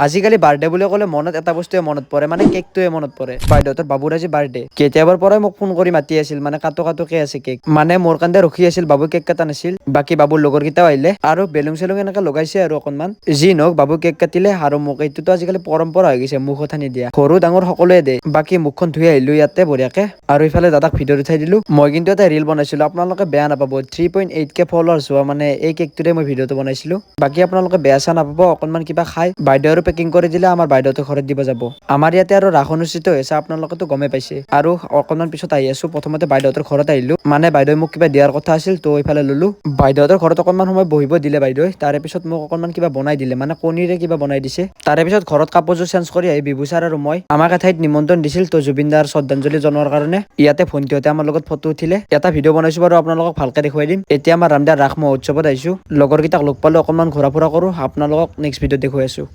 আজিকালি বাৰ্থডে বুলি ক'লে মনত এটা বস্তুৱে মনত পৰে, মানে কেকটোৱে মনত পৰে। বাইদেউহঁতৰ বাবুৰ আজি বাৰ্থডে। কেতিয়াবাৰ পৰাই মোক ফোন কৰি মাতি আছিল, মানে কাটোকে আছে কেক। মানে মোৰ কাৰণে ৰখি আছিল, বাবু কেক কটা নাছিল। বাকী বাবুৰ লগৰ কেইটাও আহিলে আৰু বেলুন চেলুন এনেকে লগাইছে আৰু অকনমান। যি নহওক বাবু কেক কাটিলে আৰু মোক এইটোতো আজিকালি পৰম্পৰা হৈ গৈছে মুখত সানি দিয়া। সৰু ডাঙৰ সকলোৱে দিয়ে। বাকী মুখখন ধুই আহিলো ইয়াতে বঢ়িয়াকে আৰু ইফালে দাদাক ভিডিঅ'ত উঠাই দিলো। মই কিন্তু এটা ৰিল বনাইছিলো, আপোনালোকে বেয়া নাপাব। 3.8K ফলোৱাৰ্ছ হোৱা মানে এই কেকটোৰে মই ভিডিঅ'টো বনাইছিলো। বাকী আপোনালোকে বেয়া চেয়া নাপাব, অকনমান কিবা খাই বাইদেউ আৰু পেকিং কৰি দিলে আমাৰ বাইদেউহঁতৰ ঘৰত দিব যাব। আমাৰ ইয়াতে আৰু ৰাস অনুষ্ঠিত হৈছে, আপোনালোকেতো গমেই পাইছে। আৰু অকনমান পিছত আহি আছো, প্ৰথমতে বাইদেউহঁতৰ ঘৰত আহিলো, মানে বাইদেউই মোক কিবা দিয়াৰ কথা আছিল, তো এইফালে ললো। বাইদেউহঁতৰ ঘৰত অকনমান সময় বহিব দিলে বাইদেউই, তাৰে পিছত মোক অকনমান কিবা বনাই দিলে, মানে কণীৰে কিবা বনাই দিছে। তাৰে পিছত ঘৰত কাপোৰযোৰ চেঞ্জ কৰি আহি বিভু ছাৰ আৰু মই আমাক এঠাইত নিমন্ত্ৰণ দিছিল, তো জুবিন দাৰ শ্ৰদ্ধাঞ্জলি জনোৱাৰ কাৰণে ইয়াতে ভণ্টিহঁতে আমাৰ লগত ফটো উঠিলে। এটা ভিডিঅ' বনাইছো বাৰু, আপোনালোকক ভালকে দেখুৱাই দিম। এতিয়া আমাৰ ৰামদিয়াৰ ৰাস মহোৎসৱত আহিছো, লগৰ কেইটাক লগ পালো, অকনমান ঘূৰা ফুৰা কৰো, আপোনালোকক নেক্সট ভিডিঅ'ত দেখুৱাই আছো।